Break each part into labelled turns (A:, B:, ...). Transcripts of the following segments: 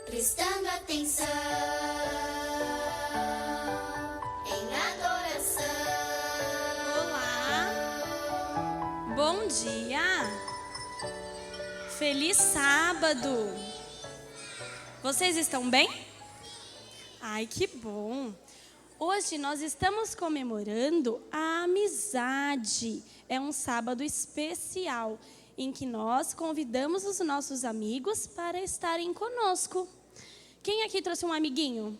A: prestando atenção em adoração.
B: Olá, bom dia, feliz sábado. Vocês estão bem? Ai, que bom. Hoje nós estamos comemorando a amizade. É um sábado especial em que nós convidamos os nossos amigos para estarem conosco. Quem aqui trouxe um amiguinho?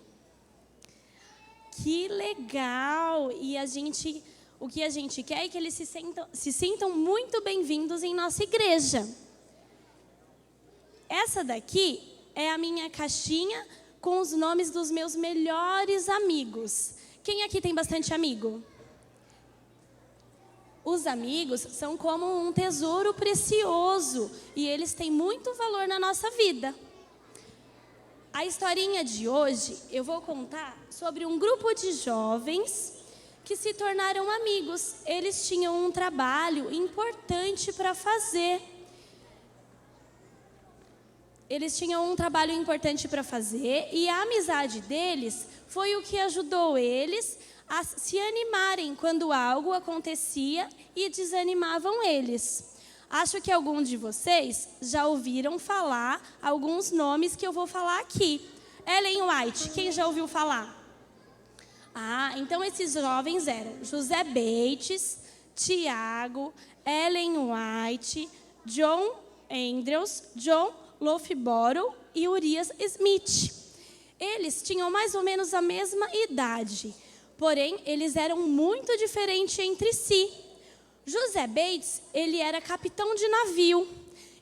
B: Que legal! E o que a gente quer é que eles se sintam muito bem-vindos em nossa igreja. Essa daqui é a minha caixinha com os nomes dos meus melhores amigos. Quem aqui tem bastante amigo? Os amigos são como um tesouro precioso e eles têm muito valor na nossa vida. A historinha de hoje eu vou contar sobre um grupo de jovens que se tornaram amigos. Eles tinham um trabalho importante para fazer. E a amizade deles foi o que ajudou eles a se animarem quando algo acontecia e desanimavam eles. Acho que alguns de vocês já ouviram falar alguns nomes que eu vou falar aqui. Ellen White, quem já ouviu falar? Então esses jovens eram José Bates, Tiago, Ellen White, John Andrews, John Loughborough e Urias Smith. Eles tinham mais ou menos a mesma idade, porém eles eram muito diferentes entre si. José Bates, ele era capitão de navio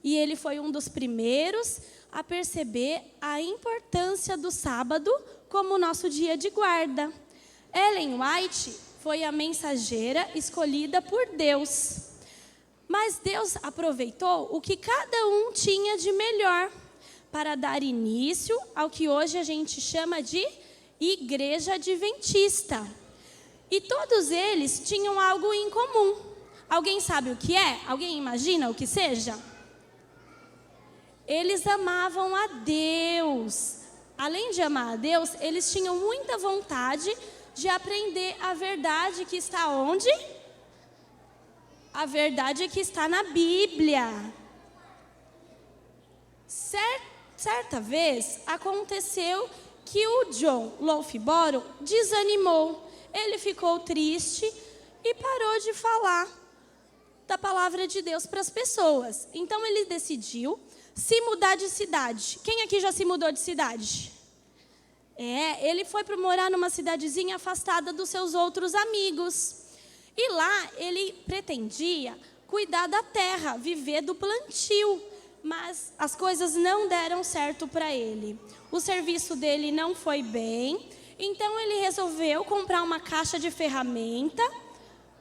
B: e ele foi um dos primeiros a perceber a importância do sábado como nosso dia de guarda. Ellen White foi a mensageira escolhida por Deus. Mas Deus aproveitou o que cada um tinha de melhor para dar início ao que hoje a gente chama de Igreja Adventista. E todos eles tinham algo em comum. Alguém sabe o que é? Alguém imagina o que seja? Eles amavam a Deus. Além de amar a Deus, eles tinham muita vontade de aprender a verdade que está onde? A verdade que está na Bíblia. Certa vez aconteceu que o John Loughborough desanimou. Ele ficou triste e parou de falar da palavra de Deus para as pessoas. Então ele decidiu se mudar de cidade. Quem aqui já se mudou de cidade? Ele foi para morar numa cidadezinha afastada dos seus outros amigos. E lá ele pretendia cuidar da terra, viver do plantio. Mas as coisas não deram certo para ele. O serviço dele não foi bem. Então ele resolveu comprar uma caixa de ferramenta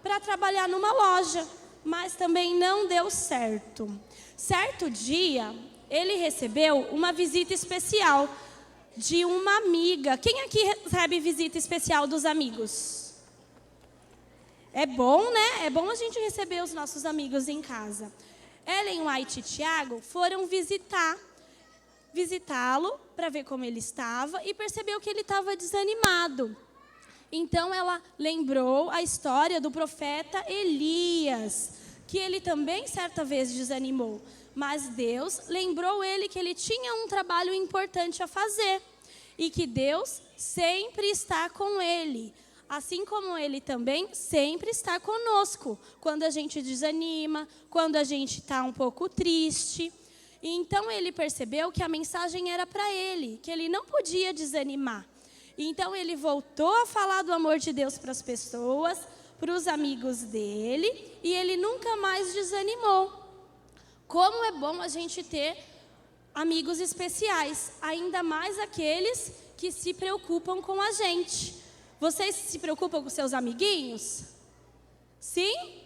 B: para trabalhar numa loja. Mas também não deu certo. Certo dia, ele recebeu uma visita especial de uma amiga. Quem aqui recebe visita especial dos amigos? É bom, né? É bom a gente receber os nossos amigos em casa. Ellen White e Tiago foram visitá-lo para ver como ele estava e percebeu que ele estava desanimado. Então ela lembrou a história do profeta Elias, que ele também certa vez desanimou. Mas Deus lembrou ele que ele tinha um trabalho importante a fazer e que Deus sempre está com ele. Assim como ele também sempre está conosco, quando a gente desanima, quando a gente está um pouco triste. E então ele percebeu que a mensagem era para ele, que ele não podia desanimar. Então ele voltou a falar do amor de Deus para as pessoas, para os amigos dele, e ele nunca mais desanimou. Como é bom a gente ter amigos especiais, ainda mais aqueles que se preocupam com a gente. Vocês se preocupam com seus amiguinhos? Sim?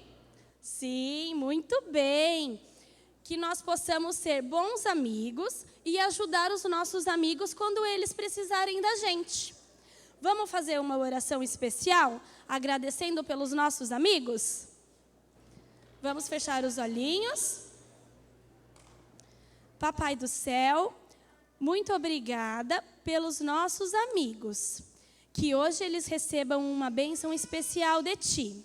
B: Sim, muito bem. Que nós possamos ser bons amigos e ajudar os nossos amigos quando eles precisarem da gente. Vamos fazer uma oração especial, agradecendo pelos nossos amigos? Vamos fechar os olhinhos. Papai do céu, Muito obrigada pelos nossos amigos. Que hoje eles recebam uma bênção especial de Ti.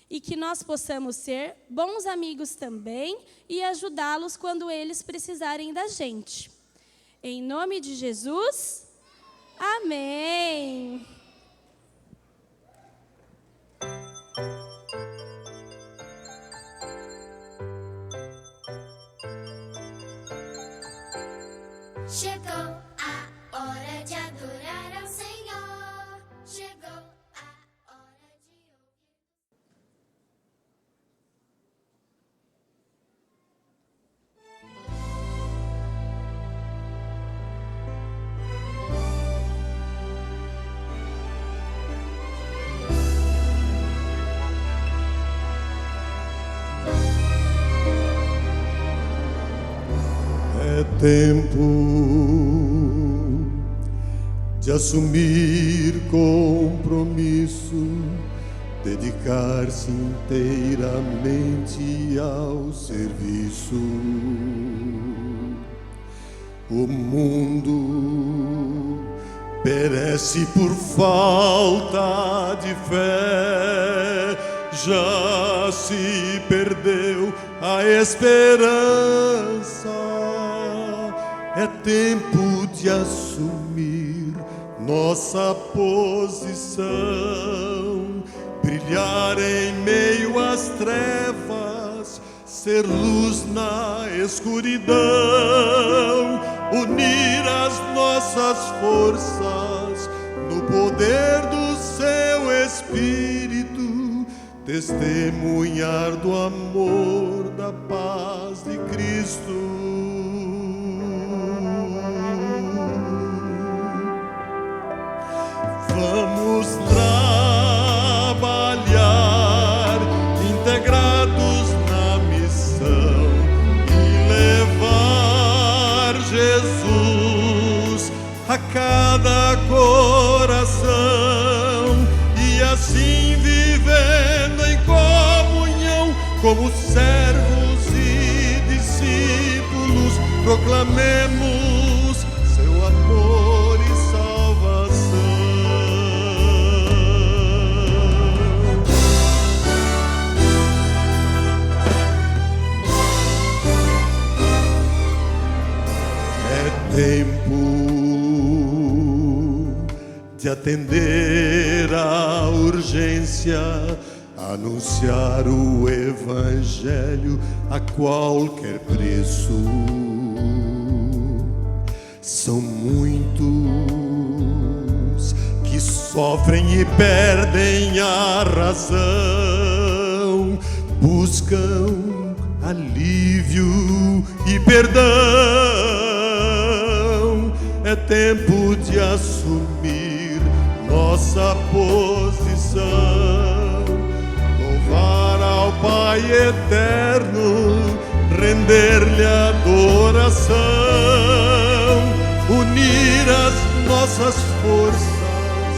B: E que nós possamos ser bons amigos também e ajudá-los quando eles precisarem da gente. Em nome de Jesus, amém.
A: Chegou a hora de adorar ao Senhor. Chegou a hora de ouvir.
C: É tempo de assumir compromisso, dedicar-se inteiramente ao serviço. O mundo perece por falta de fé, já se perdeu a esperança. É tempo de assumir nossa posição, brilhar em meio às trevas, ser luz na escuridão, unir as nossas forças no poder do seu Espírito, testemunhar do amor, da paz de Cristo. Vamos trabalhar integrados na missão e levar Jesus a cada coração, e assim vivendo em comunhão como servos e discípulos, proclamemos seu amor e salvação. Tempo de atender à urgência, anunciar o Evangelho a qualquer preço. São muitos que sofrem e perdem a razão, buscam alívio e perdão. É tempo de assumir nossa posição, louvar ao Pai eterno, render-lhe adoração, unir as nossas forças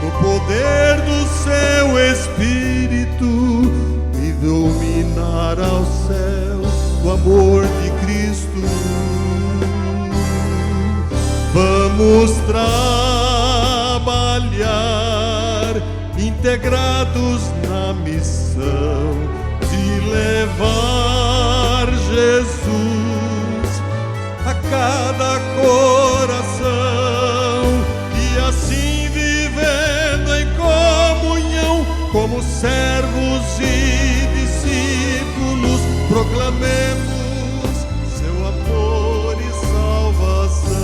C: no poder do seu Espírito e dominar ao céu o amor de Cristo. Vamos trabalhar integrados na missão de levar Jesus a cada coração, e assim vivendo em comunhão como servos e discípulos, proclamemos seu amor e salvação.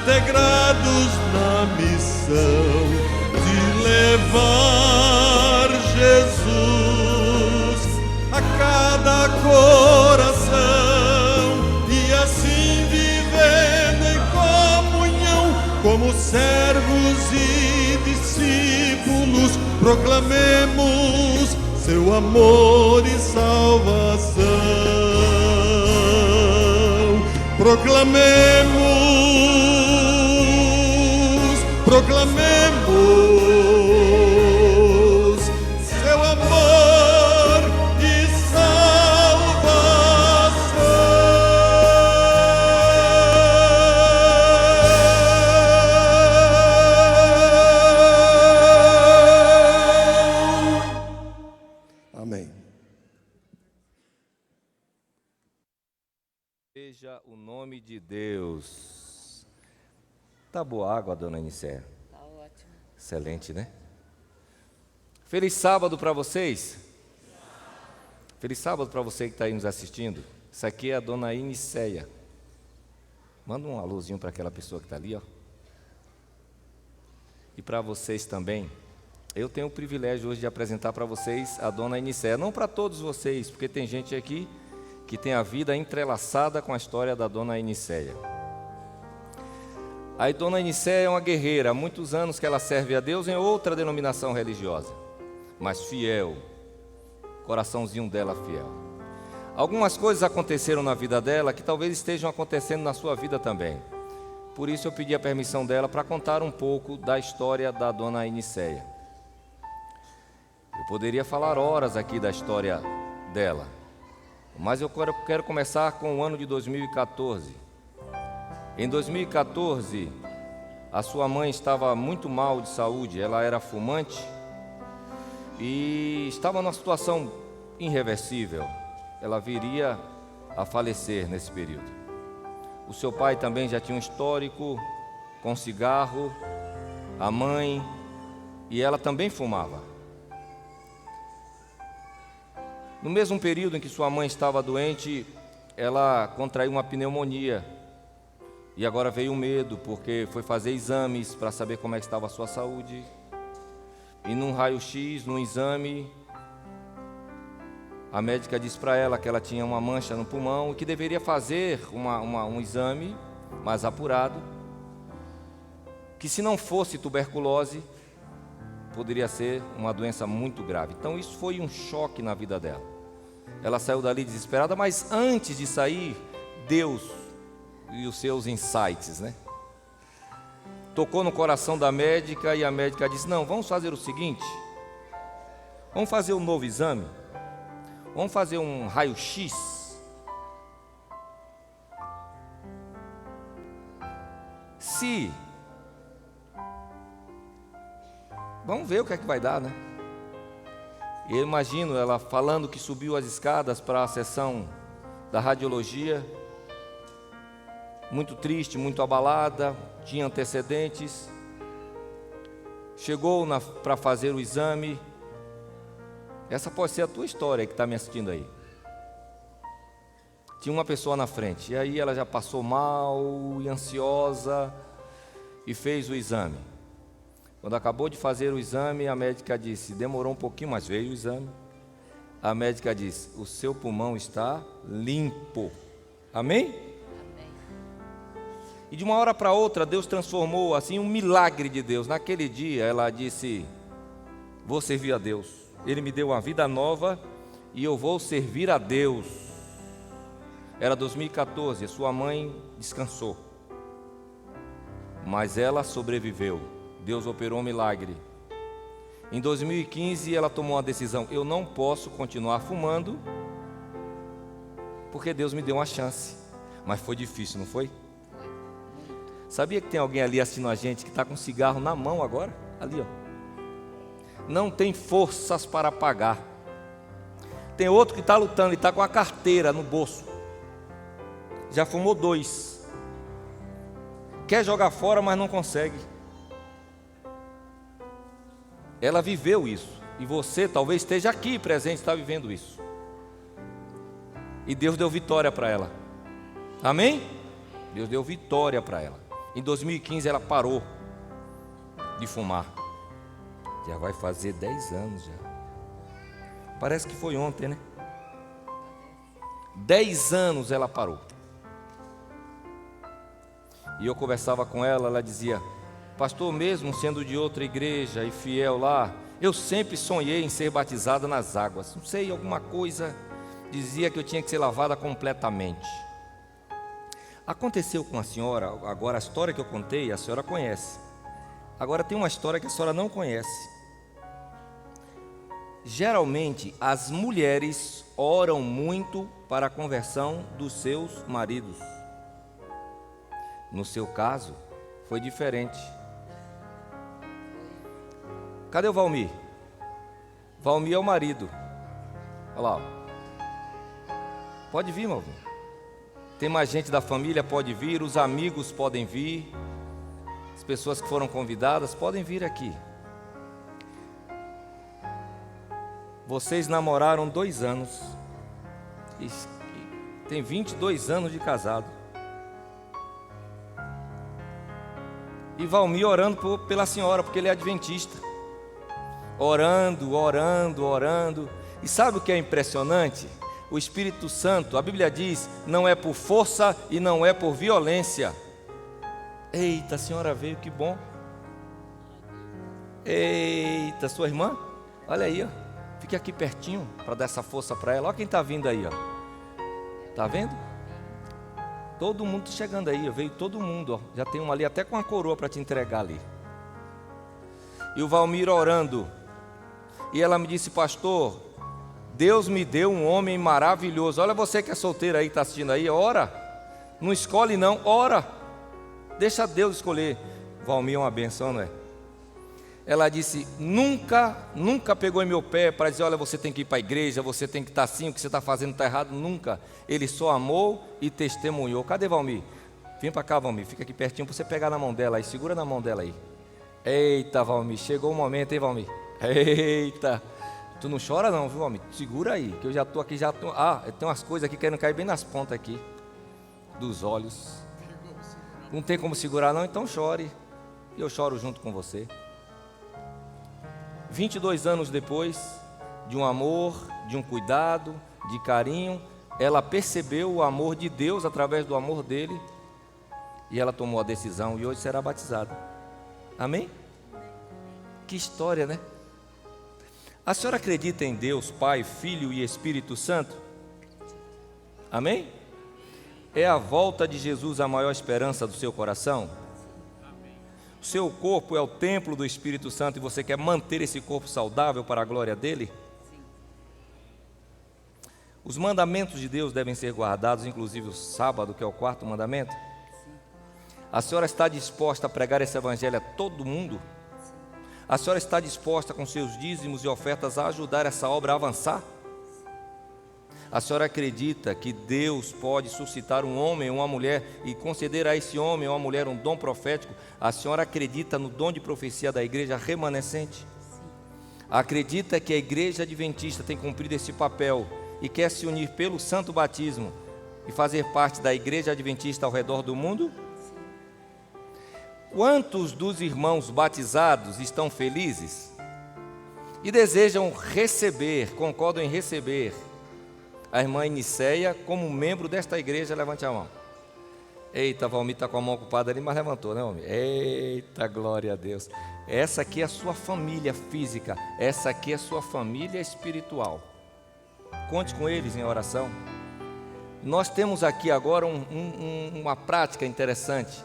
C: Integrados na missão de levar Jesus a cada coração, e assim vivendo em comunhão como servos e discípulos, proclamemos seu amor e salvação. Proclamemos proclamemos seu amor e salvação. Amém.
D: Seja o nome de Deus. Tá boa água, dona Nicéia?
E: Tá ótimo.
D: Excelente, né? Feliz sábado para vocês. Feliz sábado para você que está aí nos assistindo. Isso aqui é a dona Nicéia. Manda um alôzinho para aquela pessoa que está ali, ó. E para vocês também. Eu tenho o privilégio hoje de apresentar para vocês a dona Nicéia. Não para todos vocês, porque tem gente aqui que tem a vida entrelaçada com a história da dona Nicéia. A dona Nicéia é uma guerreira, há muitos anos que ela serve a Deus em outra denominação religiosa, mas fiel, coraçãozinho dela fiel. Algumas coisas aconteceram na vida dela que talvez estejam acontecendo na sua vida também. Por isso eu pedi a permissão dela para contar um pouco da história da dona Nicéia. Eu poderia falar horas aqui da história dela, mas eu quero começar com o ano de 2014. Em 2014, a sua mãe estava muito mal de saúde, ela era fumante e estava numa situação irreversível. Ela viria a falecer nesse período. O seu pai também já tinha um histórico com cigarro, a mãe, e ela também fumava. No mesmo período em que sua mãe estava doente, ela contraiu uma pneumonia. E agora veio o medo, porque foi fazer exames para saber como é que estava a sua saúde. E num raio-x, num exame, a médica disse para ela que ela tinha uma mancha no pulmão e que deveria fazer um exame mais apurado, que se não fosse tuberculose, poderia ser uma doença muito grave. Então isso foi um choque na vida dela. Ela saiu dali desesperada, mas antes de sair, Deus e os seus insights, né? Tocou no coração da médica e a médica disse: não, vamos fazer o seguinte, vamos fazer um novo exame, vamos fazer um raio-x. Vamos ver o que é que vai dar, né? E eu imagino ela falando que subiu as escadas para a sessão da radiologia, muito triste, muito abalada, tinha antecedentes. Chegou para fazer o exame. Essa pode ser a tua história que está me assistindo aí. Tinha uma pessoa na frente, e aí ela já passou mal e ansiosa e fez o exame. Quando acabou de fazer o exame, a médica disse, demorou um pouquinho, mas veio o exame. A médica disse, o seu pulmão está limpo. Amém? E de uma hora para outra, Deus transformou, assim, um milagre de Deus. Naquele dia, ela disse, vou servir a Deus. Ele me deu uma vida nova e eu vou servir a Deus. Era 2014, a sua mãe descansou. Mas ela sobreviveu. Deus operou um milagre. Em 2015, ela tomou uma decisão. Eu não posso continuar fumando, porque Deus me deu uma chance. Mas foi difícil, não foi? Sabia que tem alguém ali assistindo a gente que está com cigarro na mão agora? Ali, ó. Não tem forças para apagar. Tem outro que está lutando e está com a carteira no bolso. Já fumou 2. Quer jogar fora, mas não consegue. Ela viveu isso. E você talvez esteja aqui presente, está vivendo isso. E Deus deu vitória para ela. Amém? Deus deu vitória para ela. Em 2015 ela parou de fumar. Já vai fazer 10 anos já. Parece que foi ontem, né? 10 anos ela parou. E eu conversava com ela, ela dizia, pastor, mesmo sendo de outra igreja e fiel lá, eu sempre sonhei em ser batizada nas águas. Não sei, alguma coisa dizia que eu tinha que ser lavada completamente. Aconteceu com a senhora, agora a história que eu contei, a senhora conhece. Agora tem uma história que a senhora não conhece. Geralmente as mulheres oram muito para a conversão dos seus maridos. No seu caso, foi diferente. Cadê o Valmir? Valmir é o marido. Olha lá. Ó. Pode vir, Valmir. Tem mais gente da família, pode vir. Os amigos podem vir. As pessoas que foram convidadas podem vir aqui. Vocês namoraram 2 anos. Tem 22 anos de casado. E Valmir orando pela senhora, porque ele é adventista. Orando, orando, orando. E sabe o que é impressionante? O Espírito Santo, a Bíblia diz, não é por força e não é por violência. Eita, a senhora veio, que bom. Eita, sua irmã? Olha aí, ó. Fique aqui pertinho para dar essa força para ela. Olha quem está vindo aí, ó. Tá vendo? Todo mundo chegando aí, ó. Veio todo mundo, ó. Já tem uma ali até com a coroa para te entregar ali. E o Valmir orando. E ela me disse, pastor, Deus me deu um homem maravilhoso. Olha você que é solteira aí, está assistindo aí, ora. Não escolhe não, ora. Deixa Deus escolher. Valmir é uma benção, não é? Ela disse, nunca pegou em meu pé para dizer, olha, você tem que ir para a igreja, você tem que estar assim, o que você está fazendo está errado, nunca. Ele só amou e testemunhou. Cadê Valmir? Vem para cá, Valmir, fica aqui pertinho para você pegar na mão dela aí, segura na mão dela aí. Eita, Valmir, chegou o momento, hein, Valmir? Eita, tu não chora não, viu, Valmir? Segura aí, que eu já estou aqui, tem umas coisas aqui querendo cair bem nas pontas aqui, dos olhos. Não tem como segurar não, então chore. E eu choro junto com você. 22 anos depois, de um amor, de um cuidado, de carinho, ela percebeu o amor de Deus através do amor dele, e ela tomou a decisão e hoje será batizada. Amém? Que história, né? A senhora acredita em Deus, Pai, Filho e Espírito Santo? Amém? É a volta de Jesus a maior esperança do seu coração? O seu corpo é o templo do Espírito Santo e você quer manter esse corpo saudável para a glória dele? Os mandamentos de Deus devem ser guardados, inclusive o sábado, que é o 4º mandamento. A senhora está disposta a pregar esse evangelho a todo mundo? A senhora está disposta com seus dízimos e ofertas a ajudar essa obra a avançar? A senhora acredita que Deus pode suscitar um homem ou uma mulher e conceder a esse homem ou uma mulher um dom profético? A senhora acredita no dom de profecia da igreja remanescente? Sim. Acredita que a igreja adventista tem cumprido esse papel e quer se unir pelo santo batismo e fazer parte da igreja adventista ao redor do mundo? Sim. Quantos dos irmãos batizados estão felizes e desejam receber, concordam em receber a irmã Iniceia como membro desta igreja? Levante a mão. Eita, Valmir está com a mão ocupada ali, mas levantou, né, Valmir? Eita, glória a Deus. Essa aqui é a sua família física, essa aqui é a sua família espiritual. Conte com eles em oração. Nós temos aqui agora uma prática interessante.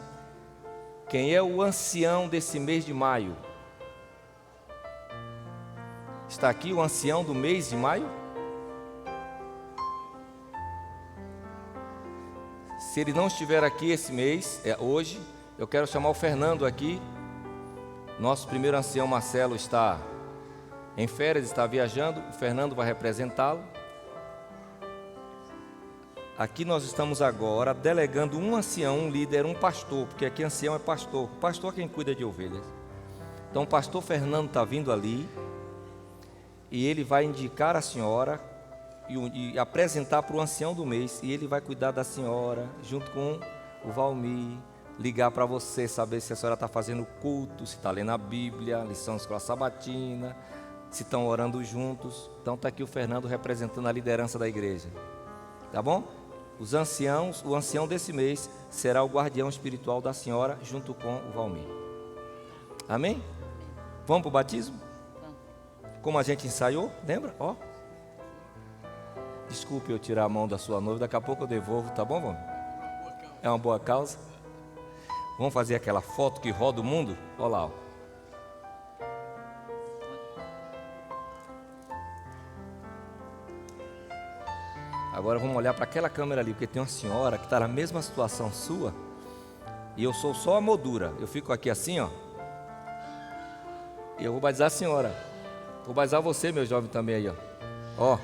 D: Quem é o ancião desse mês de maio? Está aqui o ancião do mês de maio? Se ele não estiver aqui esse mês, hoje, eu quero chamar o Fernando aqui. Nosso primeiro ancião Marcelo está em férias, está viajando. O Fernando vai representá-lo. Aqui nós estamos agora delegando um ancião, um líder, um pastor, porque aqui ancião é pastor. Pastor é quem cuida de ovelhas. Então o pastor Fernando está vindo ali e ele vai indicar a senhora e apresentar para o ancião do mês, e ele vai cuidar da senhora, junto com o Valmir, ligar para você, saber se a senhora está fazendo culto, se está lendo a Bíblia, lição de escola sabatina, se estão orando juntos. Então está aqui o Fernando representando a liderança da igreja, tá bom? Os anciãos, o ancião desse mês será o guardião espiritual da senhora, junto com o Valmir. Amém? Vamos para o batismo? Como a gente ensaiou, lembra? Ó. Desculpe eu tirar a mão da sua noiva, daqui a pouco eu devolvo, tá bom, vamos? É uma boa causa. Vamos fazer aquela foto que roda o mundo? Olha lá, ó. Agora vamos olhar para aquela câmera ali, porque tem uma senhora que está na mesma situação sua, e eu sou só a moldura. Eu fico aqui assim, ó, e eu vou batizar a senhora. Vou batizar você, meu jovem, também aí, ó. Ó.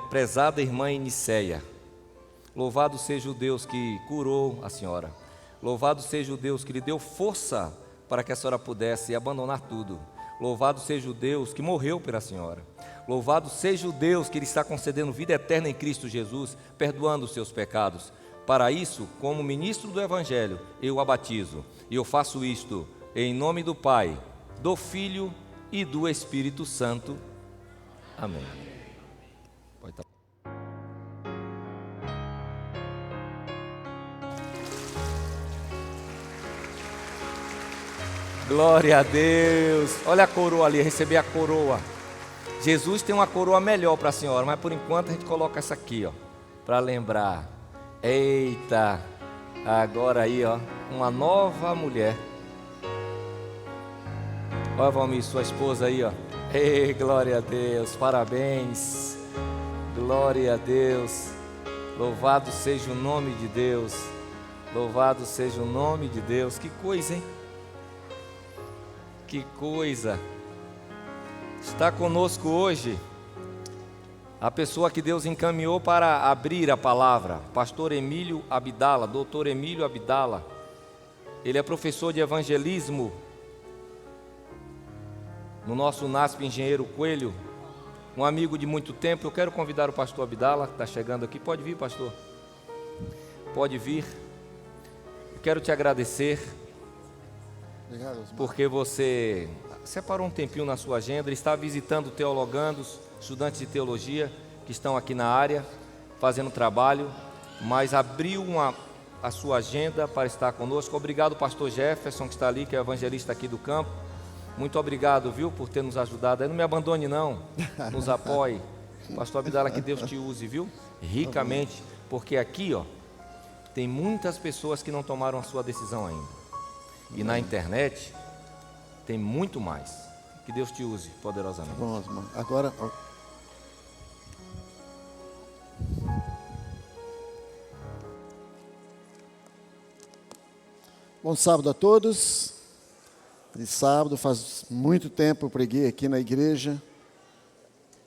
D: Prezada irmã Iniceia, louvado seja o Deus que curou a senhora. Louvado seja o Deus que lhe deu força para que a senhora pudesse abandonar tudo. Louvado seja o Deus que morreu pela senhora. Louvado seja o Deus que lhe está concedendo vida eterna em Cristo Jesus, perdoando os seus pecados. Para isso, como ministro do Evangelho, eu a batizo. E eu faço isto em nome do Pai, do Filho e do Espírito Santo. Amém. Pode estar. Glória a Deus. Olha a coroa ali, receber a coroa. Jesus tem uma coroa melhor para a senhora, mas por enquanto a gente coloca essa aqui, ó, para lembrar. Eita, agora aí, ó, uma nova mulher. Olha, Valmir, sua esposa aí, ó. Ei, glória a Deus, parabéns. Glória a Deus. Louvado seja o nome de Deus. Louvado seja o nome de Deus. Que coisa, hein? Que coisa. Está conosco hoje a pessoa que Deus encaminhou para abrir a palavra, pastor Emílio Abdala, doutor Emílio Abdala. Ele é professor de evangelismo no nosso NASP Engenheiro Coelho, um amigo de muito tempo. Eu quero convidar o pastor Abdala, que está chegando aqui. Pode vir, pastor. Pode vir. Eu quero te agradecer.
E: Obrigado,
D: porque você separou um tempinho na sua agenda. Ele está visitando teologandos, estudantes de teologia que estão aqui na área, fazendo trabalho, mas abriu a sua agenda para estar conosco. Obrigado, pastor Jefferson, que está ali, que é o evangelista aqui do campo. Muito obrigado, viu, por ter nos ajudado. Não me abandone, não. Nos apoie. Pastor Abdala, que Deus te use, viu? Ricamente, porque aqui, ó, tem muitas pessoas que não tomaram a sua decisão ainda. E na internet tem muito mais. Que Deus te use poderosamente.
E: Bom, Osmar, agora... Bom sábado a todos. De sábado, faz muito tempo eu preguei aqui na igreja.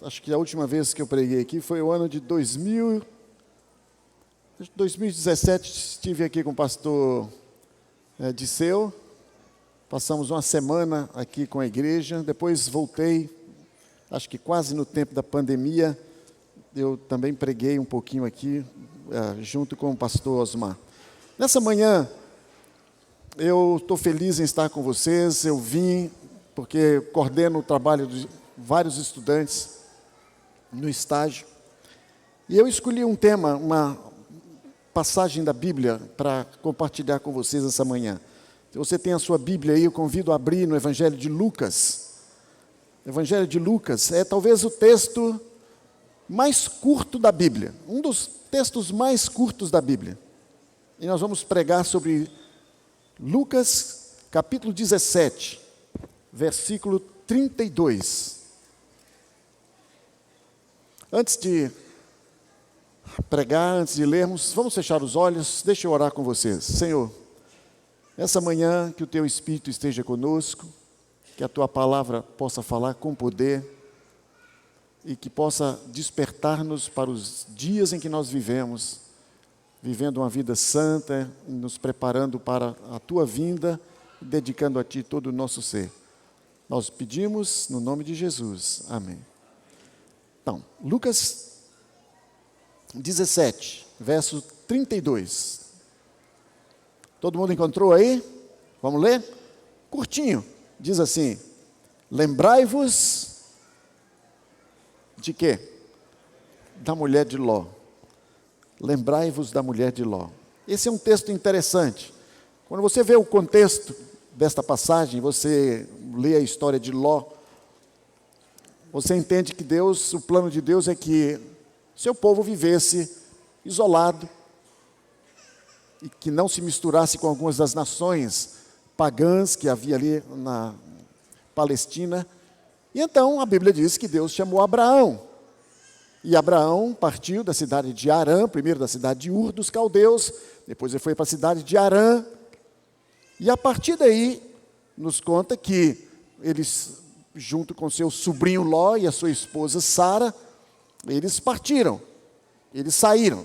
E: Acho que a última vez que eu preguei aqui foi o ano de 2017. Estive aqui com o pastor Disseu. Passamos uma semana aqui com a igreja. Depois voltei, acho que quase no tempo da pandemia. Eu também preguei um pouquinho aqui, junto com o pastor Osmar. Nessa manhã, eu estou feliz em estar com vocês. Eu vim porque coordeno o trabalho de vários estudantes no estágio. E eu escolhi um tema, uma passagem da Bíblia para compartilhar com vocês essa manhã. Se você tem a sua Bíblia aí, eu convido a abrir no Evangelho de Lucas. O Evangelho de Lucas é talvez o texto mais curto da Bíblia, um dos textos mais curtos da Bíblia. E nós vamos pregar sobre Lucas, capítulo 17, versículo 32. Antes de pregar, antes de lermos, vamos fechar os olhos, deixa eu orar com vocês. Senhor, essa manhã que o Teu Espírito esteja conosco, que a Tua palavra possa falar com poder e que possa despertar-nos para os dias em que nós vivemos, vivendo uma vida santa, nos preparando para a Tua vinda, dedicando a Ti todo o nosso ser. Nós pedimos no nome de Jesus. Amém. Então, Lucas 17, verso 32. Todo mundo encontrou aí? Vamos ler? Curtinho. Diz assim: lembrai-vos de quê? Da mulher de Ló. Lembrai-vos da mulher de Ló. Esse é um texto interessante. Quando você vê o contexto desta passagem, você lê a história de Ló, você entende que Deus, o plano de Deus é que seu povo vivesse isolado e que não se misturasse com algumas das nações pagãs que havia ali na Palestina, E então a Bíblia diz que Deus chamou Abraão. E Abraão partiu da cidade de Harã, primeiro da cidade de Ur dos Caldeus, depois ele foi para a cidade de Harã. E a partir daí, nos conta que eles, junto com seu sobrinho Ló e a sua esposa Sara, eles partiram, eles saíram.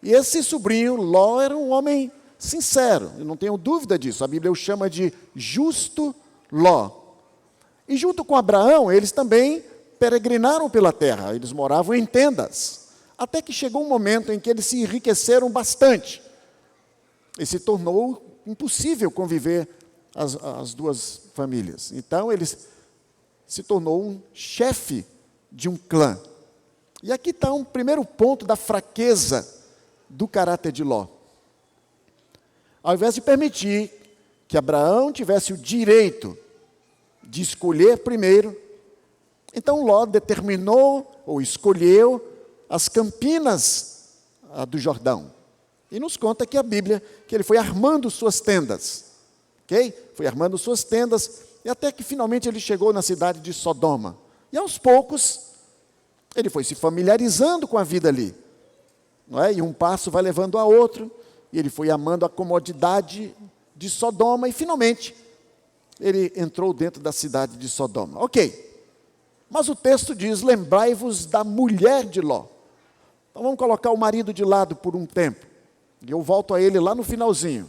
E: E esse sobrinho Ló era um homem sincero, eu não tenho dúvida disso, a Bíblia o chama de justo Ló. E junto com Abraão, eles também peregrinaram pela terra, eles moravam em tendas, até que chegou um momento em que eles se enriqueceram bastante, e se tornou impossível conviver as duas famílias. Então, ele se tornou um chefe de um clã. E aqui está um primeiro ponto da fraqueza do caráter de Ló. Ao invés de permitir que Abraão tivesse o direito de escolher primeiro, então Ló determinou ou escolheu as campinas do Jordão. E nos conta aqui a Bíblia que ele foi armando suas tendas. Ok? Foi armando suas tendas e até que finalmente ele chegou na cidade de Sodoma. E aos poucos, ele foi se familiarizando com a vida ali. Não é? E um passo vai levando a outro, e ele foi amando a comodidade de Sodoma, e finalmente, ele entrou dentro da cidade de Sodoma. Ok, mas o texto diz, lembrai-vos da mulher de Ló. Então vamos colocar o marido de lado por um tempo, e eu volto a ele lá no finalzinho.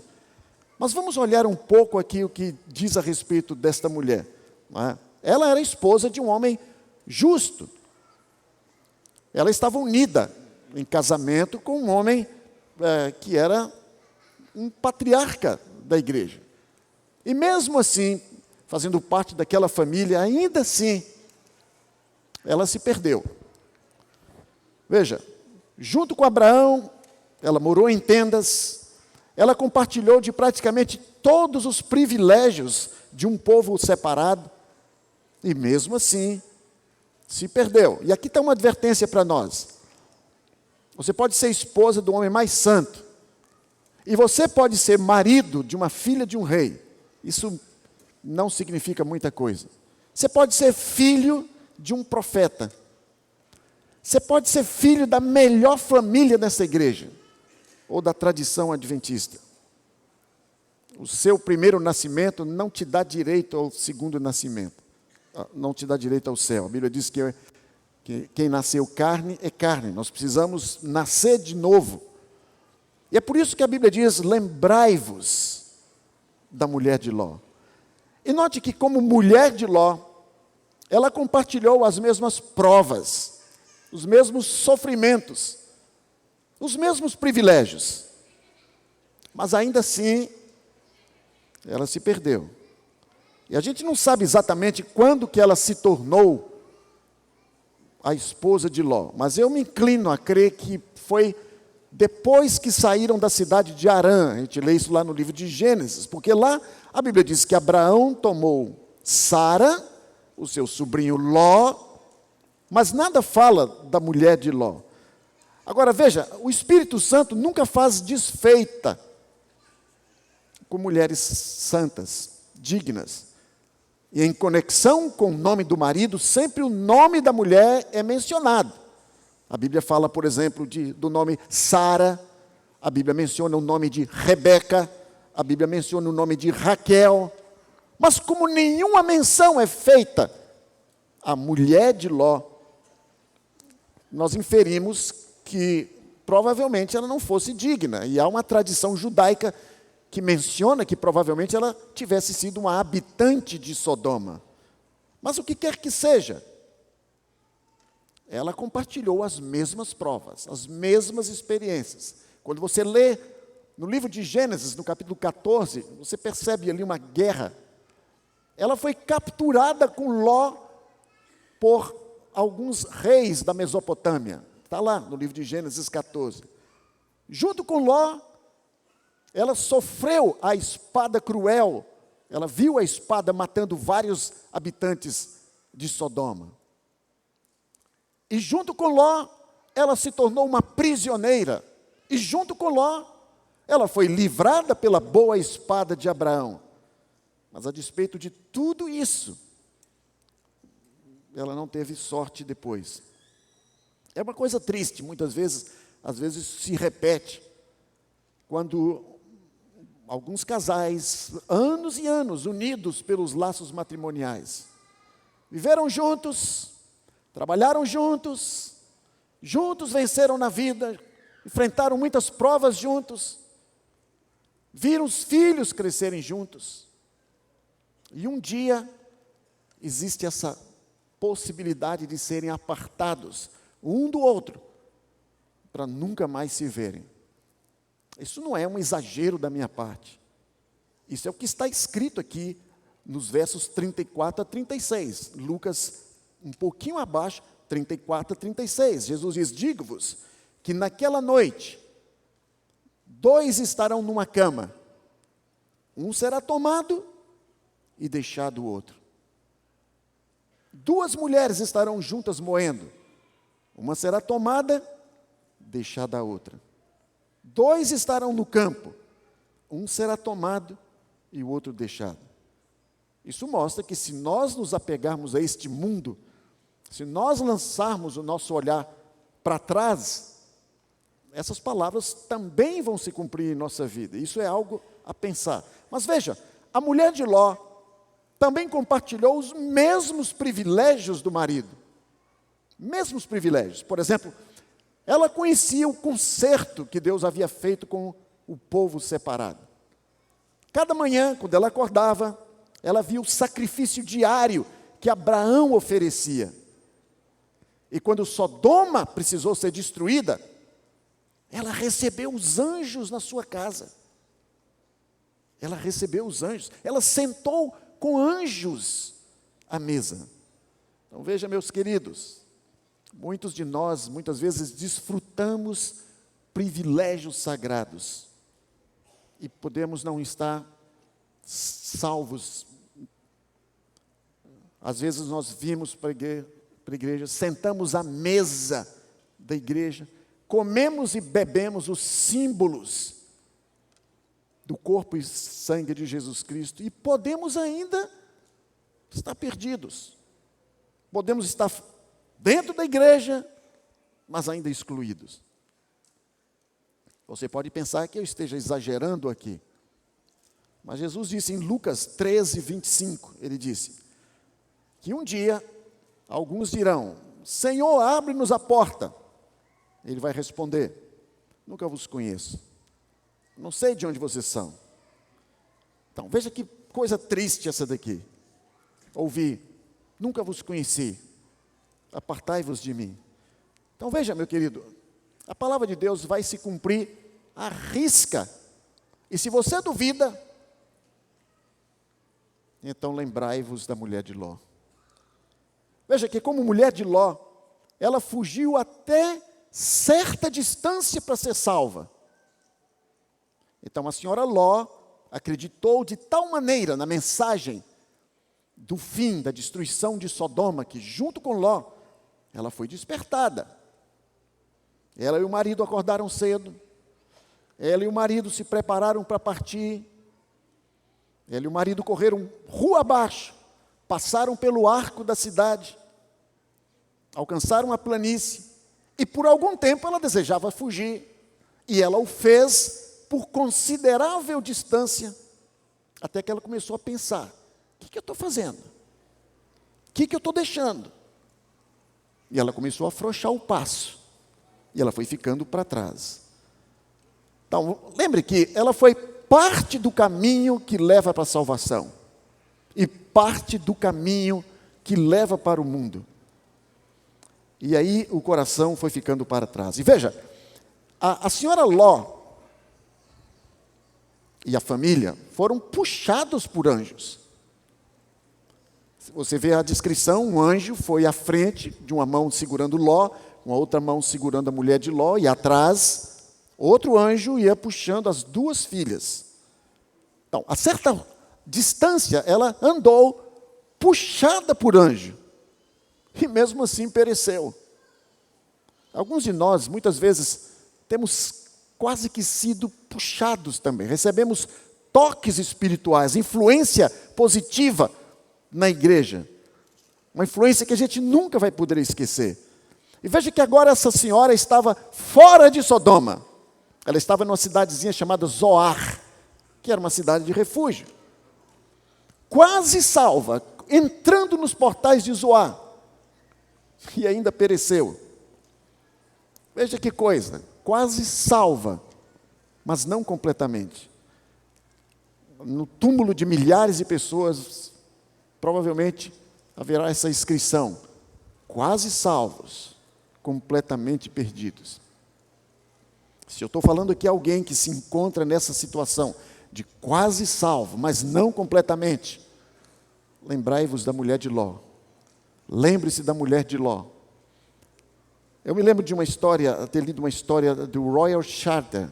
E: Mas vamos olhar um pouco aqui o que diz a respeito desta mulher. Não é? Ela era esposa de um homem justo. Ela estava unida em casamento com um homem que era um patriarca da igreja. E mesmo assim, fazendo parte daquela família, ainda assim, ela se perdeu. Veja, junto com Abraão, ela morou em tendas, ela compartilhou de praticamente todos os privilégios de um povo separado, e mesmo assim, se perdeu. E aqui está uma advertência para nós. Você pode ser esposa do homem mais santo, e você pode ser marido de uma filha de um rei. Isso não significa muita coisa. Você pode ser filho de um profeta. Você pode ser filho da melhor família dessa igreja, ou da tradição adventista. O seu primeiro nascimento não te dá direito ao segundo nascimento. Não te dá direito ao céu. A Bíblia diz que quem nasceu carne é carne. Nós precisamos nascer de novo. E é por isso que a Bíblia diz, lembrai-vos da mulher de Ló. E note que como mulher de Ló, ela compartilhou as mesmas provas, os mesmos sofrimentos, os mesmos privilégios. Mas ainda assim, ela se perdeu. E a gente não sabe exatamente quando que ela se tornou a esposa de Ló, mas eu me inclino a crer que foi depois que saíram da cidade de Harã. A gente lê isso lá no livro de Gênesis, porque lá a Bíblia diz que Abraão tomou Sara, o seu sobrinho Ló, mas nada fala da mulher de Ló. Agora veja, o Espírito Santo nunca faz desfeita com mulheres santas, dignas. E em conexão com o nome do marido, sempre o nome da mulher é mencionado. A Bíblia fala, por exemplo, do nome Sara, a Bíblia menciona o nome de Rebeca, a Bíblia menciona o nome de Raquel. Mas como nenhuma menção é feita à mulher de Ló, nós inferimos que provavelmente ela não fosse digna. E há uma tradição judaica que menciona que provavelmente ela tivesse sido uma habitante de Sodoma. Mas o que quer que seja, ela compartilhou as mesmas provas, as mesmas experiências. Quando você lê no livro de Gênesis, no capítulo 14, você percebe ali uma guerra. Ela foi capturada com Ló por alguns reis da Mesopotâmia. Está lá no livro de Gênesis 14. Junto com Ló, ela sofreu a espada cruel. Ela viu a espada matando vários habitantes de Sodoma. E junto com Ló, ela se tornou uma prisioneira. E junto com Ló, ela foi livrada pela boa espada de Abraão. Mas a despeito de tudo isso, ela não teve sorte depois. É uma coisa triste, muitas vezes, às vezes se repete, quando alguns casais, anos e anos, unidos pelos laços matrimoniais, viveram juntos, trabalharam juntos, juntos venceram na vida, enfrentaram muitas provas juntos, viram os filhos crescerem juntos, e um dia existe essa possibilidade de serem apartados um do outro, para nunca mais se verem. Isso não é um exagero da minha parte. Isso é o que está escrito aqui nos versos 34 a 36. Lucas, um pouquinho abaixo, 34 a 36. Jesus diz: digo-vos que naquela noite, 2 estarão numa cama, um será tomado e deixado o outro. 2 mulheres estarão juntas moendo, uma será tomada, deixada a outra. 2 estarão no campo, um será tomado e o outro deixado. Isso mostra que se nós nos apegarmos a este mundo, se nós lançarmos o nosso olhar para trás, essas palavras também vão se cumprir em nossa vida. Isso é algo a pensar. Mas veja, a mulher de Ló também compartilhou os mesmos privilégios do marido. Mesmos privilégios. Por exemplo, ela conhecia o concerto que Deus havia feito com o povo separado. Cada manhã, quando ela acordava, ela via o sacrifício diário que Abraão oferecia. E quando Sodoma precisou ser destruída, ela recebeu os anjos na sua casa. Ela recebeu os anjos. Ela sentou com anjos à mesa. Então veja, meus queridos, muitos de nós, muitas vezes, desfrutamos privilégios sagrados e podemos não estar salvos. Às vezes nós vimos para a igreja, sentamos à mesa da igreja, comemos e bebemos os símbolos do corpo e sangue de Jesus Cristo e podemos ainda estar perdidos. Podemos estar dentro da igreja, mas ainda excluídos. Você pode pensar que eu esteja exagerando aqui, mas Jesus disse em Lucas 13, 25, ele disse que um dia alguns dirão: Senhor, abre-nos a porta. Ele vai responder: nunca vos conheço, não sei de onde vocês são. Então veja que coisa triste essa daqui, ouvir: nunca vos conheci, apartai-vos de mim. Então veja, meu querido, a palavra de Deus vai se cumprir à risca, e se você duvida, então lembrai-vos da mulher de Ló. Veja que como mulher de Ló, ela fugiu até certa distância para ser salva. Então a senhora Ló acreditou de tal maneira na mensagem do fim, da destruição de Sodoma, que junto com Ló, ela foi despertada. Ela e o marido acordaram cedo, ela e o marido se prepararam para partir, ela e o marido correram rua abaixo, passaram pelo arco da cidade, alcançaram a planície, e por algum tempo ela desejava fugir, e ela o fez por considerável distância, até que ela começou a pensar: o que eu estou fazendo? O que eu estou deixando? E ela começou a afrouxar o passo, e ela foi ficando para trás. Então, lembre que ela foi parte do caminho que leva para a salvação, e parte do caminho que leva para o mundo. E aí o coração foi ficando para trás. E veja, a senhora Ló e a família foram puxados por anjos. Se você vê a descrição, um anjo foi à frente, de uma mão segurando Ló, uma outra mão segurando a mulher de Ló, e atrás, outro anjo ia puxando as 2 filhas. Então, a certa distância, ela andou puxada por anjo, e mesmo assim pereceu. Alguns de nós, muitas vezes, temos quase que sido puxados também, recebemos toques espirituais, influência positiva na igreja, Uma influência que a gente nunca vai poder esquecer. E veja que agora essa senhora estava fora de Sodoma. Ela estava numa cidadezinha chamada Zoar, que era uma cidade de refúgio. Quase salva, entrando nos portais de Zoar. E ainda pereceu. Veja que coisa, quase salva, mas não completamente. No túmulo de milhares de pessoas, provavelmente haverá essa inscrição: quase salvos, completamente perdidos. Se eu estou falando aqui alguém que se encontra nessa situação de quase salvo, mas não completamente, lembrai-vos da mulher de Ló. Lembre-se da mulher de Ló. Eu me lembro de uma história, ter lido uma história do Royal Charter.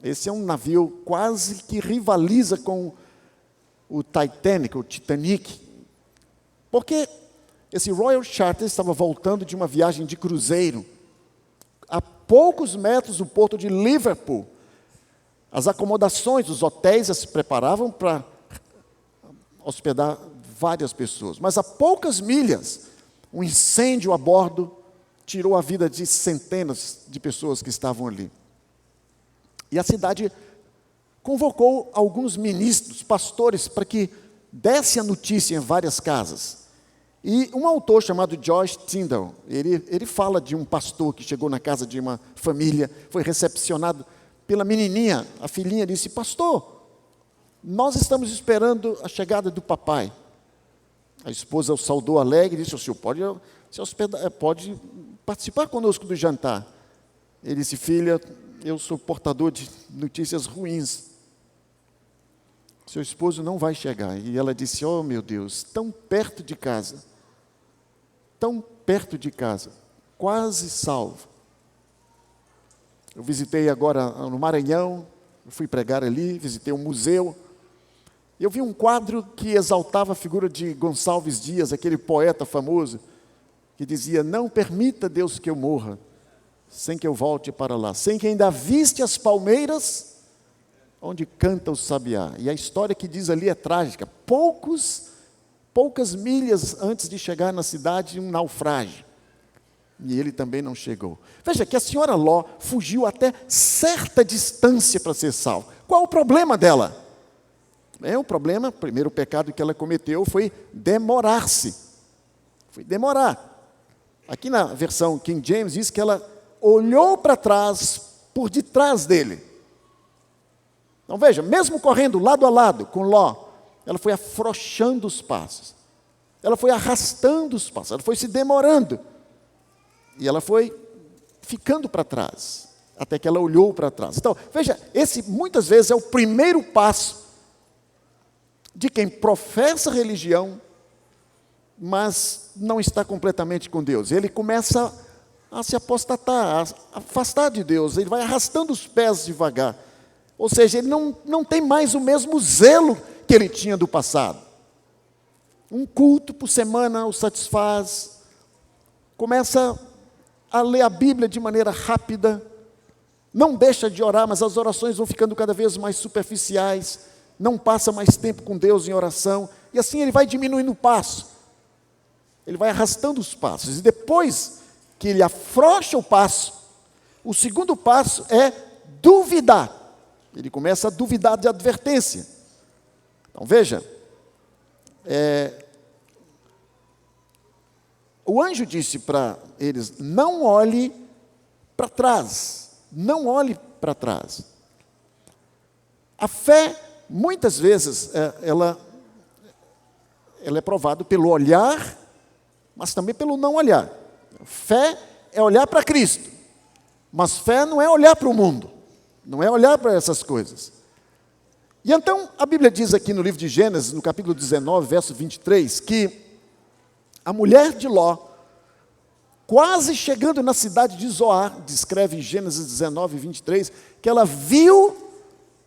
E: Esse é um navio quase que rivaliza com o Titanic, porque esse Royal Charter estava voltando de uma viagem de cruzeiro, a poucos metros do porto de Liverpool. As acomodações, os hotéis já se preparavam para hospedar várias pessoas, mas a poucas milhas, um incêndio a bordo tirou a vida de centenas de pessoas que estavam ali. E a cidade convocou alguns ministros, pastores, para que desse a notícia em várias casas. E um autor chamado Joyce Tyndall, ele fala de um pastor que chegou na casa de uma família, foi recepcionado pela menininha. A filhinha disse: pastor, nós estamos esperando a chegada do papai. A esposa o saudou alegre e disse: o senhor pode participar conosco do jantar. Ele disse: filha, eu sou portador de notícias ruins. Seu esposo não vai chegar. E ela disse: oh meu Deus, tão perto de casa, quase salvo. Eu visitei agora no Maranhão, fui pregar ali, visitei um museu. Eu vi um quadro que exaltava a figura de Gonçalves Dias, aquele poeta famoso, que dizia: não permita, Deus, que eu morra, sem que eu volte para lá, sem que ainda viste as palmeiras, onde canta o sabiá. E a história que diz ali é trágica. Poucas milhas antes de chegar na cidade, um naufrágio. E ele também não chegou. Veja que a senhora Ló fugiu até certa distância para ser salva. Qual o problema dela? O problema, o primeiro pecado que ela cometeu foi demorar-se. Foi demorar. Aqui na versão King James diz que ela olhou para trás, por detrás dele. Então veja, mesmo correndo lado a lado com Ló, ela foi afrouxando os passos. Ela foi arrastando os passos, ela foi se demorando. E ela foi ficando para trás, até que ela olhou para trás. Então, veja, esse muitas vezes é o primeiro passo de quem professa religião, mas não está completamente com Deus. Ele começa a se apostatar, a afastar de Deus, ele vai arrastando os pés devagar. Ou seja, ele não tem mais o mesmo zelo que ele tinha do passado. Um culto por semana o satisfaz, começa a ler a Bíblia de maneira rápida, não deixa de orar, mas as orações vão ficando cada vez mais superficiais, não passa mais tempo com Deus em oração, e assim ele vai diminuindo o passo, ele vai arrastando os passos, e depois que ele afrouxa o passo, o segundo passo é duvidar. Ele começa a duvidar de advertência. Então veja, o anjo disse para eles: não olhe para trás, não olhe para trás. A fé, muitas vezes, ela é provada pelo olhar, mas também pelo não olhar. Fé é olhar para Cristo, mas fé não é olhar para o mundo, não é olhar para essas coisas. E então, a Bíblia diz aqui no livro de Gênesis, no capítulo 19, verso 23, que a mulher de Ló, quase chegando na cidade de Zoar, descreve em Gênesis 19, 23, que ela viu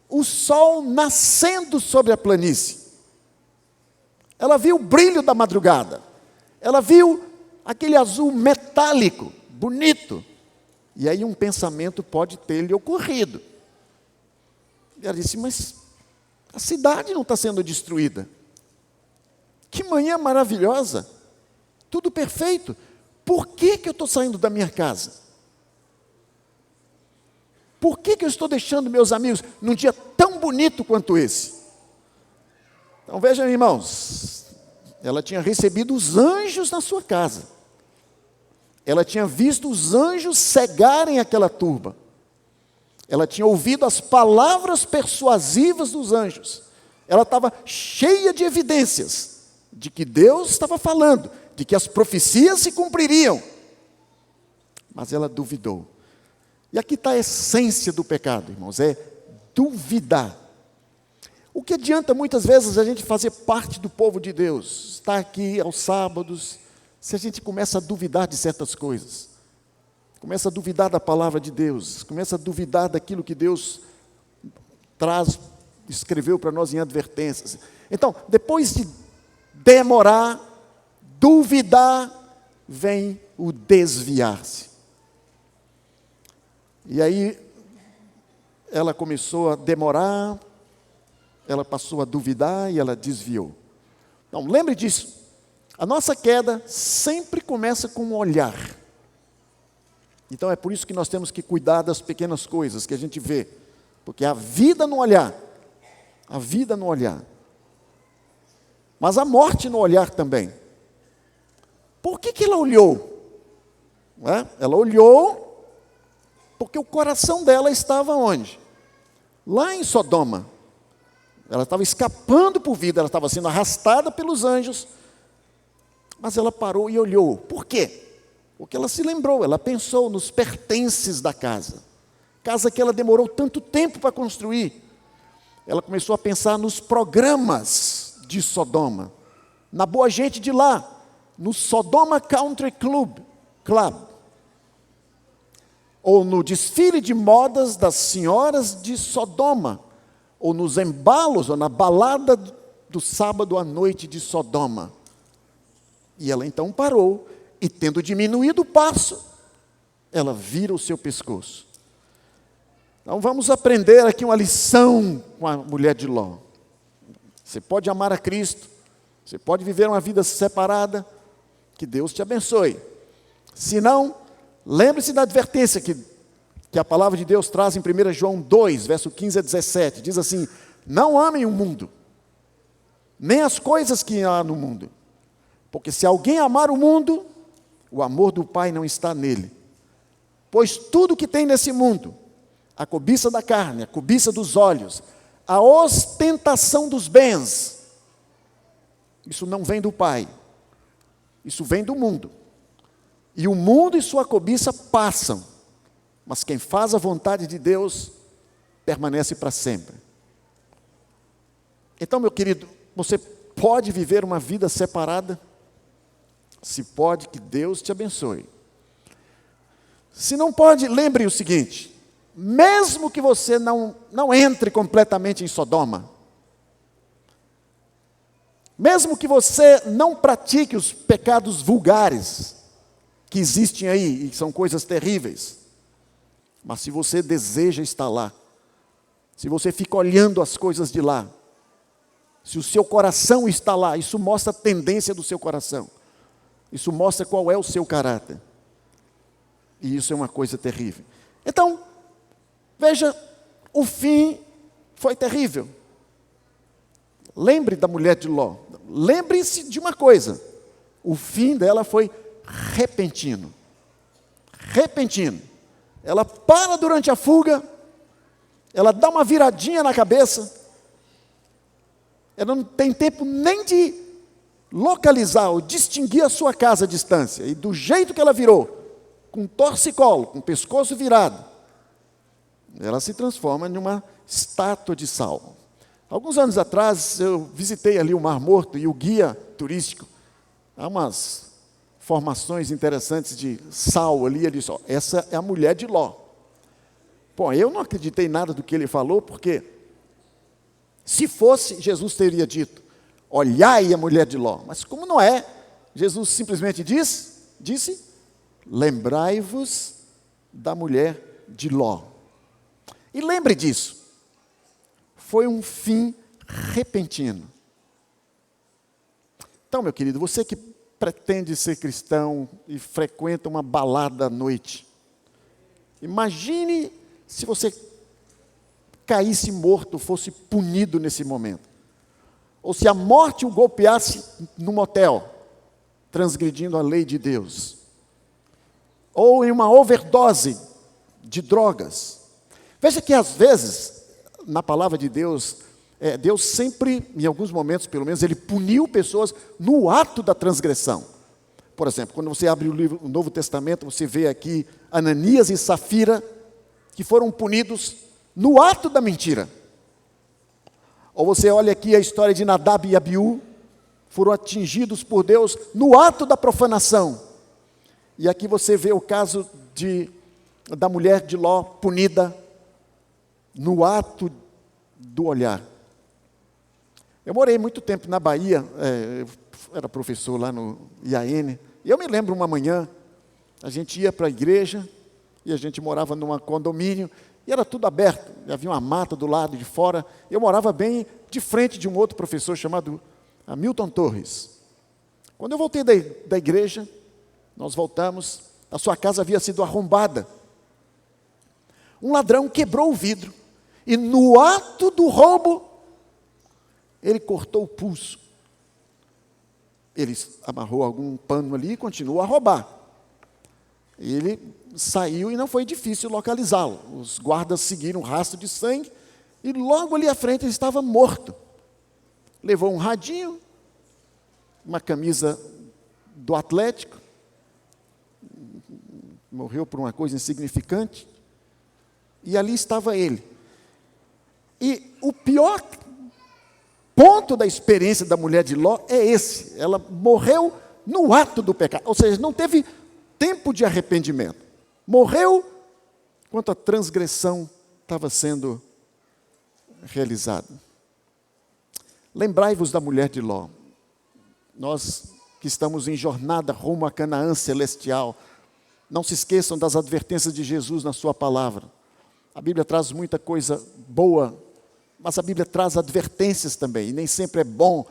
E: o sol nascendo sobre a planície. Ela viu o brilho da madrugada. Ela viu aquele azul metálico, bonito. E aí um pensamento pode ter lhe ocorrido. E ela disse: mas a cidade não está sendo destruída. Que manhã maravilhosa. tudo perfeito. Por que eu estou saindo da minha casa? Por que eu estou deixando meus amigos num dia tão bonito quanto esse? Então vejam, irmãos, ela tinha recebido os anjos na sua casa. Ela tinha visto os anjos cegarem aquela turba. Ela tinha ouvido as palavras persuasivas dos anjos. Ela estava cheia de evidências de que Deus estava falando, de que as profecias se cumpririam. Mas ela duvidou. E aqui está a essência do pecado, irmãos, é duvidar. O que adianta muitas vezes a gente fazer parte do povo de Deus, estar aqui aos sábados, se a gente começa a duvidar de certas coisas, começa a duvidar da palavra de Deus, começa a duvidar daquilo que Deus escreveu para nós em advertências. Então, depois de demorar, duvidar, vem o desviar-se. E aí, ela começou a demorar, ela passou a duvidar e ela desviou. Então, lembre disso. A nossa queda sempre começa com um olhar. Então, é por isso que nós temos que cuidar das pequenas coisas que a gente vê. Porque a vida no olhar. A vida no olhar. Mas a morte no olhar também. Por que ela olhou? Não é? Ela olhou porque o coração dela estava onde? Lá em Sodoma. Ela estava escapando por vida, ela estava sendo arrastada pelos anjos, mas ela parou e olhou. Por quê? Porque ela se lembrou, ela pensou nos pertences da casa. Casa que ela demorou tanto tempo para construir. Ela começou a pensar nos programas de Sodoma, na boa gente de lá, no Sodoma Country Club, ou no desfile de modas das senhoras de Sodoma, ou nos embalos, ou na balada do sábado à noite de Sodoma. E ela então parou, e tendo diminuído o passo, ela vira o seu pescoço. Então vamos aprender aqui uma lição com a mulher de Ló. Você pode amar a Cristo, você pode viver uma vida separada, que Deus te abençoe. Se não, lembre-se da advertência que a palavra de Deus traz em 1 João 2, verso 15 a 17. Diz assim: não amem o mundo, nem as coisas que há no mundo. Porque se alguém amar o mundo, o amor do Pai não está nele. Pois tudo que tem nesse mundo, a cobiça da carne, a cobiça dos olhos, a ostentação dos bens, isso não vem do Pai, isso vem do mundo. E o mundo e sua cobiça passam, mas quem faz a vontade de Deus permanece para sempre. Então, meu querido, você pode viver uma vida separada? Se pode, que Deus te abençoe. Se não pode, lembre o seguinte: mesmo que você não entre completamente em Sodoma, mesmo que você não pratique os pecados vulgares que existem aí, e são coisas terríveis, mas se você deseja estar lá, se você fica olhando as coisas de lá, se o seu coração está lá, isso mostra a tendência do seu coração, isso mostra qual é o seu caráter, e isso é uma coisa terrível. Então, veja, o fim foi terrível. Lembre da mulher de Ló, lembre-se de uma coisa: o fim dela foi repentino. Repentino. Ela para durante a fuga, ela dá uma viradinha na cabeça, ela não tem tempo nem de localizar ou distinguir a sua casa à distância, e do jeito que ela virou, com torcicolo, com o pescoço virado, ela se transforma em uma estátua de sal. Alguns anos atrás, eu visitei ali o Mar Morto e o guia turístico, há umas formações interessantes de sal ali, ele disse: essa é a mulher de Ló. Bom, eu não acreditei nada do que ele falou, porque se fosse, Jesus teria dito: olhai a mulher de Ló. Mas como não é, Jesus simplesmente disse: lembrai-vos da mulher de Ló. E lembre disso, foi um fim repentino. Então, meu querido, você que pretende ser cristão e frequenta uma balada à noite. Imagine se você caísse morto, fosse punido nesse momento. Ou se a morte o golpeasse num motel, transgredindo a lei de Deus. Ou em uma overdose de drogas. Veja que às vezes, na palavra de Deus, Deus sempre, em alguns momentos pelo menos, Ele puniu pessoas no ato da transgressão. Por exemplo, quando você abre o Novo Testamento, você vê aqui Ananias e Safira, que foram punidos no ato da mentira. Ou você olha aqui a história de Nadab e Abiú, foram atingidos por Deus no ato da profanação. E aqui você vê o caso da mulher de Ló punida no ato do olhar. Eu morei muito tempo na Bahia, eu era professor lá no IAN, e eu me lembro uma manhã, a gente ia para a igreja, e a gente morava num condomínio, e era tudo aberto, havia uma mata do lado de fora. Eu morava bem de frente de um outro professor chamado Hamilton Torres. Quando eu voltei da igreja, nós voltamos, a sua casa havia sido arrombada. Um ladrão quebrou o vidro, e no ato do roubo, ele cortou o pulso. Ele amarrou algum pano ali e continuou a roubar. Ele saiu e não foi difícil localizá-lo. Os guardas seguiram um rastro de sangue e logo ali à frente ele estava morto. Levou um radinho, uma camisa do Atlético, morreu por uma coisa insignificante, e ali estava ele. E o pior ponto da experiência da mulher de Ló é esse: ela morreu no ato do pecado, ou seja, não teve tempo de arrependimento. Morreu enquanto a transgressão estava sendo realizada. Lembrai-vos da mulher de Ló. Nós que estamos em jornada rumo a Canaã celestial, não se esqueçam das advertências de Jesus na sua palavra. A Bíblia traz muita coisa boa, mas a Bíblia traz advertências também, e nem sempre é bom,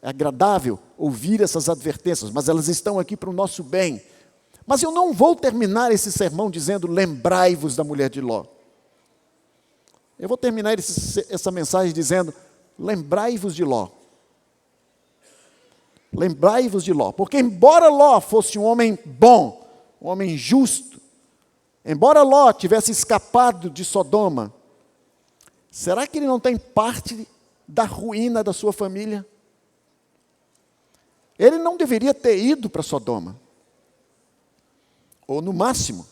E: é agradável ouvir essas advertências, mas elas estão aqui para o nosso bem. Mas eu não vou terminar esse sermão dizendo lembrai-vos da mulher de Ló. Eu vou terminar essa mensagem dizendo lembrai-vos de Ló. Lembrai-vos de Ló, porque embora Ló fosse um homem bom, um homem justo, embora Ló tivesse escapado de Sodoma, será que ele não tem parte da ruína da sua família? Ele não deveria ter ido para Sodoma. Ou no máximo,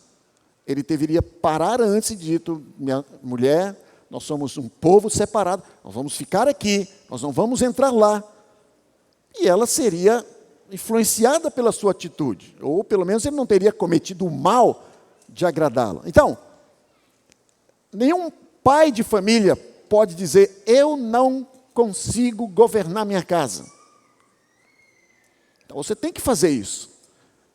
E: ele deveria parar antes e dito: minha mulher, nós somos um povo separado, nós vamos ficar aqui, nós não vamos entrar lá. E ela seria influenciada pela sua atitude, ou pelo menos ele não teria cometido o mal de agradá-la. Então, nenhum pai de família pode dizer: eu não consigo governar minha casa. Então você tem que fazer isso.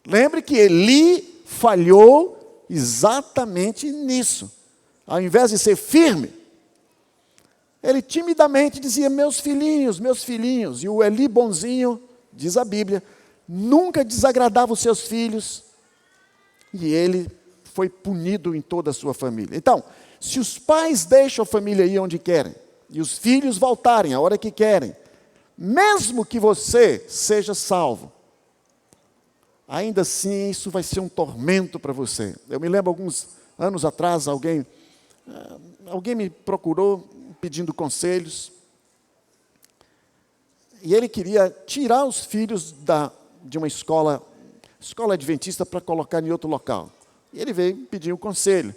E: Lembre que Eli falhou exatamente nisso. Ao invés de ser firme, ele timidamente dizia: meus filhinhos. E o Eli bonzinho, diz a Bíblia, nunca desagradava os seus filhos. E ele foi punido em toda a sua família. Então, se os pais deixam a família ir onde querem, e os filhos voltarem a hora que querem, mesmo que você seja salvo, ainda assim isso vai ser um tormento para você. Eu me lembro alguns anos atrás, alguém me procurou pedindo conselhos, e ele queria tirar os filhos de uma escola adventista para colocar em outro local. E ele veio pedir um conselho.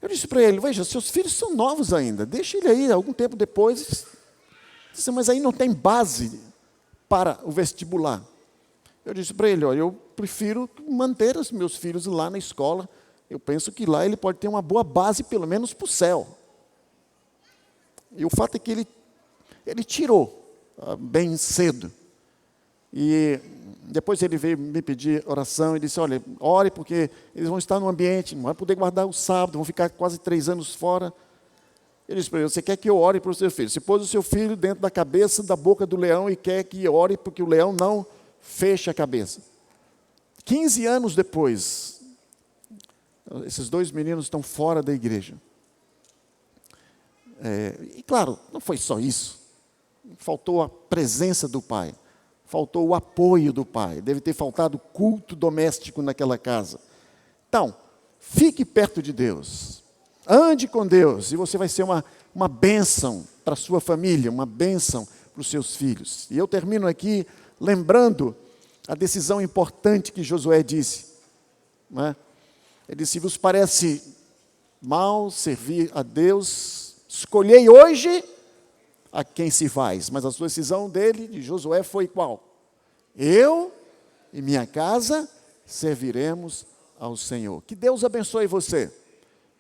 E: Eu disse para ele: veja, seus filhos são novos ainda, deixa ele aí, algum tempo depois. Disse: mas aí não tem base para o vestibular. Eu disse para ele: olha, eu prefiro manter os meus filhos lá na escola, eu penso que lá ele pode ter uma boa base, pelo menos para o céu. E o fato é que ele tirou bem cedo. E depois ele veio me pedir oração e disse: olha, ore, porque eles vão estar no ambiente, não vai poder guardar o sábado, vão ficar quase 3 anos fora. Eu disse para ele: você quer que eu ore para o seu filho? Você pôs o seu filho dentro da cabeça, da boca do leão e quer que ore, porque o leão não feche a cabeça. 15 anos depois, esses dois meninos estão fora da igreja. E claro, não foi só isso. Faltou a presença do pai. Faltou o apoio do pai. Deve ter faltado culto doméstico naquela casa. Então, fique perto de Deus. Ande com Deus. E você vai ser uma bênção para a sua família, uma bênção para os seus filhos. E eu termino aqui lembrando a decisão importante que Josué disse. Não é? Ele disse: se vos parece mal servir a Deus, escolhei hoje a quem se faz. Mas a sua decisão dele, de Josué, foi qual? Eu e minha casa serviremos ao Senhor. Que Deus abençoe você.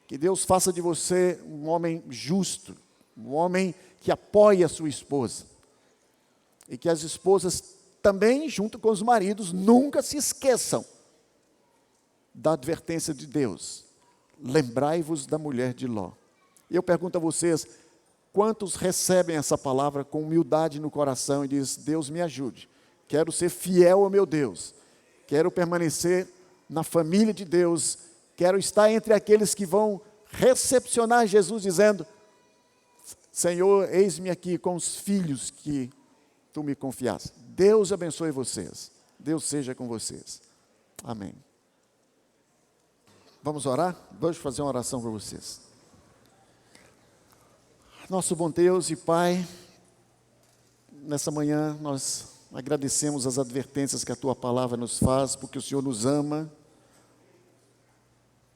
E: Que Deus faça de você um homem justo, um homem que apoie a sua esposa. E que as esposas também, junto com os maridos, nunca se esqueçam da advertência de Deus. Lembrai-vos da mulher de Ló. E eu pergunto a vocês, quantos recebem essa palavra com humildade no coração e diz: Deus me ajude, quero ser fiel ao meu Deus, quero permanecer na família de Deus, quero estar entre aqueles que vão recepcionar Jesus dizendo: Senhor, eis-me aqui com os filhos que tu me confiaste. Deus abençoe vocês, Deus seja com vocês. Amém. Vamos orar? Vamos fazer uma oração para vocês. Nosso bom Deus e Pai, nessa manhã nós agradecemos as advertências que a Tua palavra nos faz, porque o Senhor nos ama,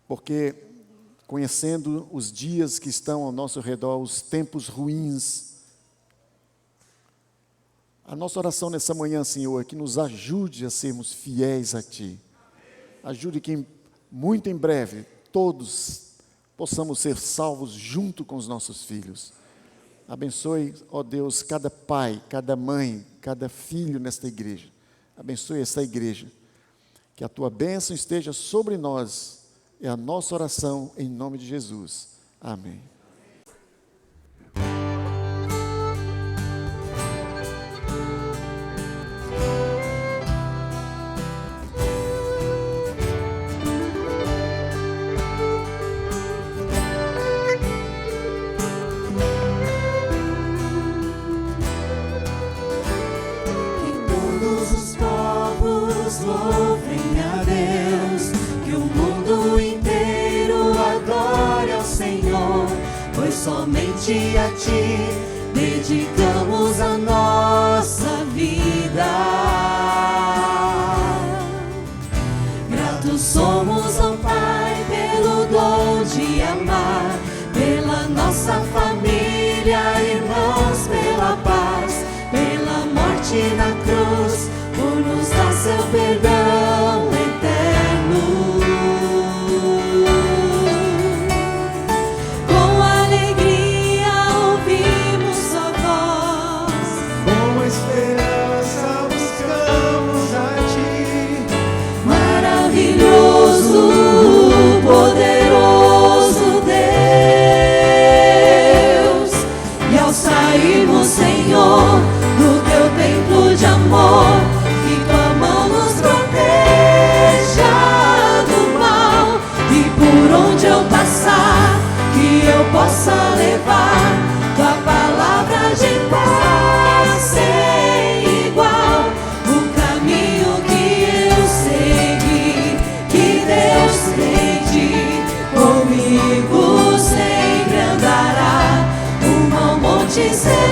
E: porque conhecendo os dias que estão ao nosso redor, os tempos ruins, a nossa oração nessa manhã, Senhor, é que nos ajude a sermos fiéis a Ti. Ajude que muito em breve todos possamos ser salvos junto com os nossos filhos. Abençoe, ó Deus, cada pai, cada mãe, cada filho nesta igreja. Abençoe esta igreja. Que a Tua bênção esteja sobre nós. É a nossa oração em nome de Jesus. Amém.
F: Louvem a Deus, que o mundo inteiro adore ao Senhor, pois somente a Ti dedicamos a nossa vida. Gratos somos ao Pai pelo dom de amar, pela nossa família, irmãos, pela paz, pela morte na cruz, por nos dar seu perdão eterno. Com alegria ouvimos sua voz,
G: com esperança buscamos a Ti.
F: maravilhoso, poderoso Deus. E ao sairmos, Senhor, do Teu templo de amor, que Tua mão nos proteja do mal, e por onde eu passar, que eu possa levar Tua palavra de paz sem igual. O caminho que eu segui, que Deus tende comigo sempre andará, rumo ao monte celestial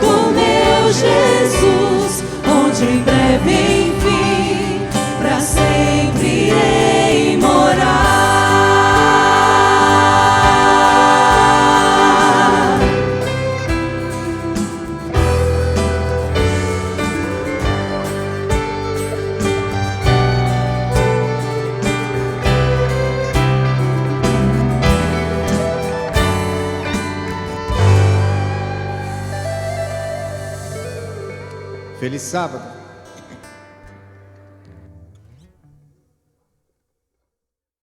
F: do meu Jesus, onde em breve, enfim, para sempre irei morar.
G: Feliz sábado.